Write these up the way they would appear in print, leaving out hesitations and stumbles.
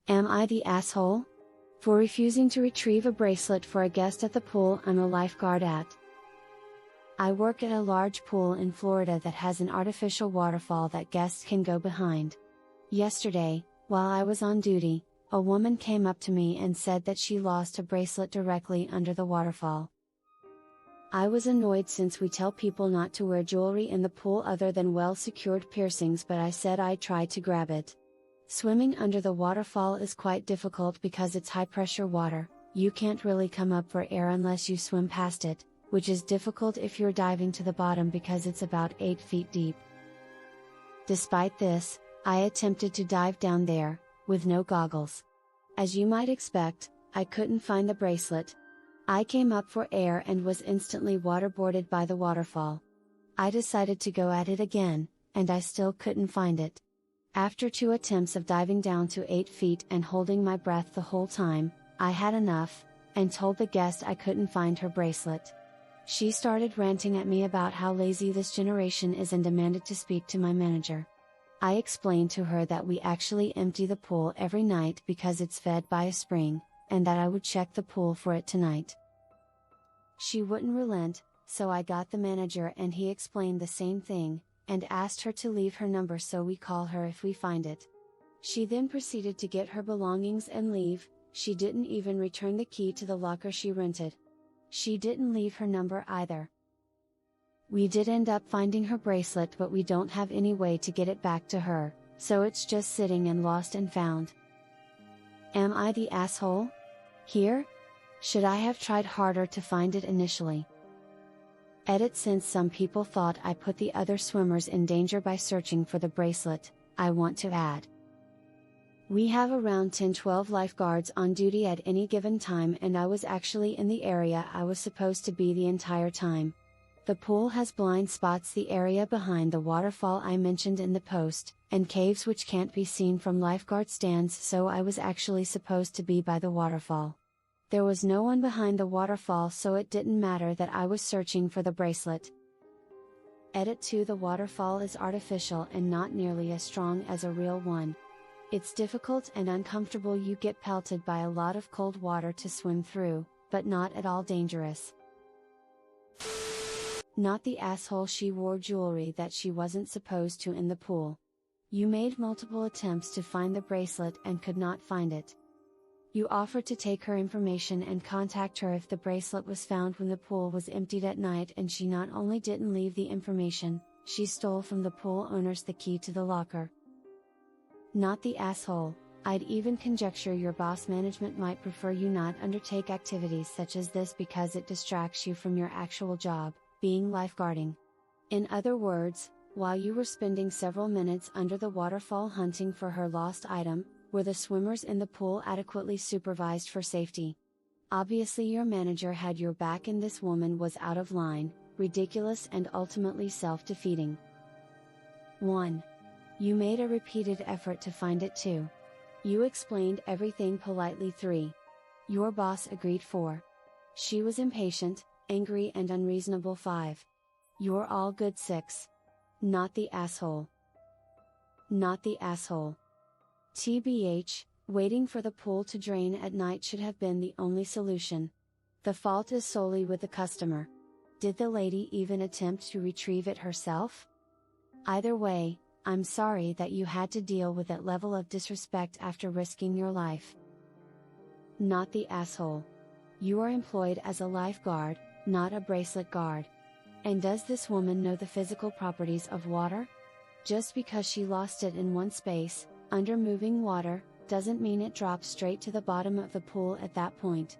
Am I the asshole? For refusing to retrieve a bracelet for a guest at the pool I'm a lifeguard at. I work at a large pool in Florida that has an artificial waterfall that guests can go behind. Yesterday, while I was on duty, a woman came up to me and said that she lost a bracelet directly under the waterfall. I was annoyed since we tell people not to wear jewelry in the pool other than well-secured piercings, but I said I'd try to grab it. Swimming under the waterfall is quite difficult because it's high-pressure water. You can't really come up for air unless you swim past it, which is difficult if you're diving to the bottom because it's about 8 feet deep. Despite this, I attempted to dive down there, with no goggles. As you might expect, I couldn't find the bracelet. I came up for air and was instantly waterboarded by the waterfall. I decided to go at it again, and I still couldn't find it. After 2 attempts of diving down to 8 feet and holding my breath the whole time, I had enough, and told the guest I couldn't find her bracelet. She started ranting at me about how lazy this generation is and demanded to speak to my manager. I explained to her that we actually empty the pool every night because it's fed by a spring, and that I would check the pool for it tonight. She wouldn't relent, so I got the manager and he explained the same thing, and asked her to leave her number so we call her if we find it. She then proceeded to get her belongings and leave. She didn't even return the key to the locker she rented. She didn't leave her number either. We did end up finding her bracelet, but we don't have any way to get it back to her, so it's just sitting and lost and found. Am I the asshole? Here? Should I have tried harder to find it initially? Edit: since some people thought I put the other swimmers in danger by searching for the bracelet, I want to add. We have around 10-12 lifeguards on duty at any given time, and I was actually in the area I was supposed to be the entire time. The pool has blind spots, the area behind the waterfall I mentioned in the post, and caves which can't be seen from lifeguard stands, so I was actually supposed to be by the waterfall. There was no one behind the waterfall, so it didn't matter that I was searching for the bracelet. Edit: 2 The waterfall is artificial and not nearly as strong as a real one. It's difficult and uncomfortable. You get pelted by a lot of cold water to swim through, but not at all dangerous. Not the asshole. She wore jewelry that she wasn't supposed to in the pool. You made multiple attempts to find the bracelet and could not find it. You offered to take her information and contact her if the bracelet was found when the pool was emptied at night, and she not only didn't leave the information, she stole from the pool owners the key to the locker. Not the asshole. I'd even conjecture your boss management might prefer you not undertake activities such as this because it distracts you from your actual job, being lifeguarding. In other words, while you were spending several minutes under the waterfall hunting for her lost item, were the swimmers in the pool adequately supervised for safety? Obviously your manager had your back and this woman was out of line, ridiculous and ultimately self-defeating. 1. You made a repeated effort to find it. 2. You explained everything politely. 3. Your boss agreed. 4. She was impatient, angry and unreasonable. 5. You're all good. 6. Not the asshole. Not the asshole. TBH, waiting for the pool to drain at night should have been the only solution. The fault is solely with the customer. Did the lady even attempt to retrieve it herself? Either way, I'm sorry that you had to deal with that level of disrespect after risking your life. Not the asshole. You are employed as a lifeguard, not a bracelet guard. And does this woman know the physical properties of water? Just because she lost it in one space, under moving water, doesn't mean it drops straight to the bottom of the pool at that point.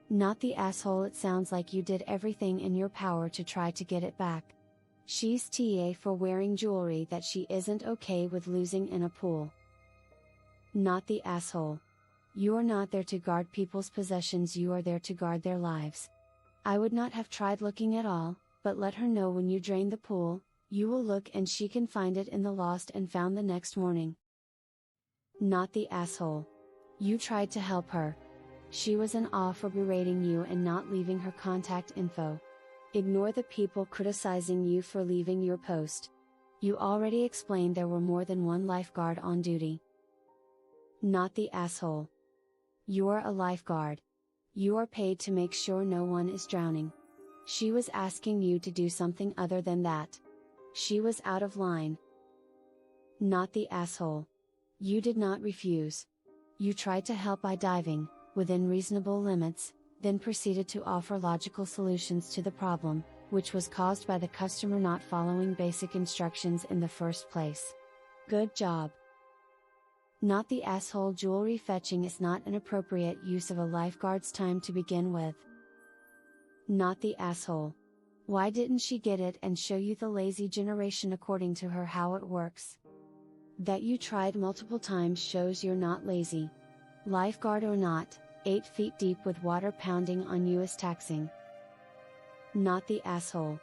Not the asshole. It sounds like you did everything in your power to try to get it back. She's TA for wearing jewelry that she isn't okay with losing in a pool. Not the asshole. You are not there to guard people's possessions, you are there to guard their lives. I would not have tried looking at all, but let her know when you drain the pool. You will look and she can find it in the lost and found the next morning. Not the asshole. You tried to help her. She was in awe for berating you and not leaving her contact info. Ignore the people criticizing you for leaving your post. You already explained there were more than one lifeguard on duty. Not the asshole. You are a lifeguard. You are paid to make sure no one is drowning. She was asking you to do something other than that. She was out of line. Not the asshole. You did not refuse. You tried to help by diving, within reasonable limits, then proceeded to offer logical solutions to the problem, which was caused by the customer not following basic instructions in the first place. Good job. Not the asshole. Jewelry fetching is not an appropriate use of a lifeguard's time to begin with. Not the asshole. Why didn't she get it and show you the lazy generation according to her how it works? That you tried multiple times shows you're not lazy. Lifeguard or not, 8 feet deep with water pounding on you is taxing. Not the asshole.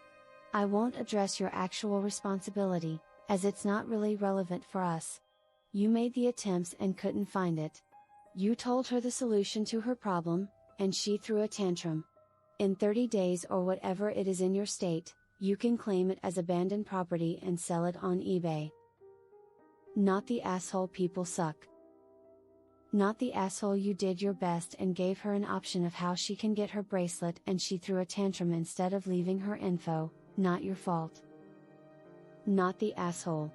I won't address your actual responsibility, as it's not really relevant for us. You made the attempts and couldn't find it. You told her the solution to her problem, and she threw a tantrum. In 30 days or whatever it is in your state, you can claim it as abandoned property and sell it on eBay. Not the asshole. People suck. Not the asshole. You did your best and gave her an option of how she can get her bracelet and she threw a tantrum instead of leaving her info. Not your fault. Not the asshole.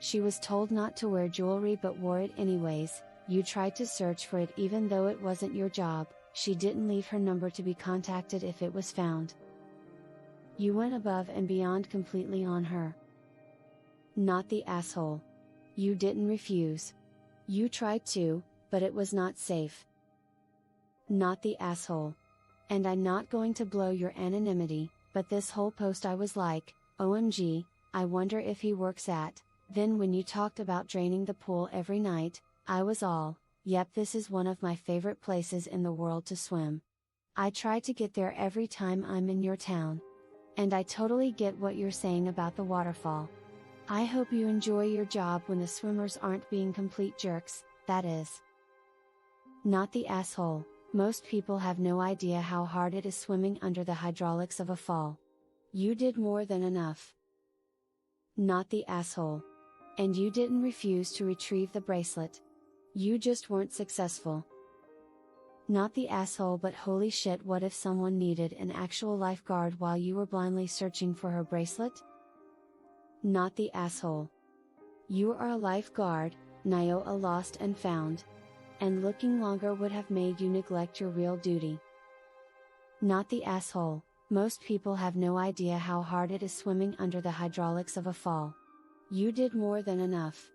She was told not to wear jewelry but wore it anyways. You tried to search for it even though it wasn't your job. She didn't leave her number to be contacted if it was found. You went above and beyond completely on her. Not the asshole. You didn't refuse. You tried to, but it was not safe. Not the asshole. And I'm not going to blow your anonymity, but this whole post I was like, OMG, I wonder if he works at. Then when you talked about draining the pool every night, I was all, yep, this is one of my favorite places in the world to swim. I try to get there every time I'm in your town. And I totally get what you're saying about the waterfall. I hope you enjoy your job when the swimmers aren't being complete jerks, that is. Not the asshole. Most people have no idea how hard it is swimming under the hydraulics of a fall. You did more than enough. Not the asshole. And you didn't refuse to retrieve the bracelet. You just weren't successful. Not the asshole. But holy shit, what if someone needed an actual lifeguard while you were blindly searching for her bracelet? Not the asshole. You are a lifeguard, Nio a lost and found. And looking longer would have made you neglect your real duty. Not the asshole. Most people have no idea how hard it is swimming under the hydraulics of a fall. You did more than enough.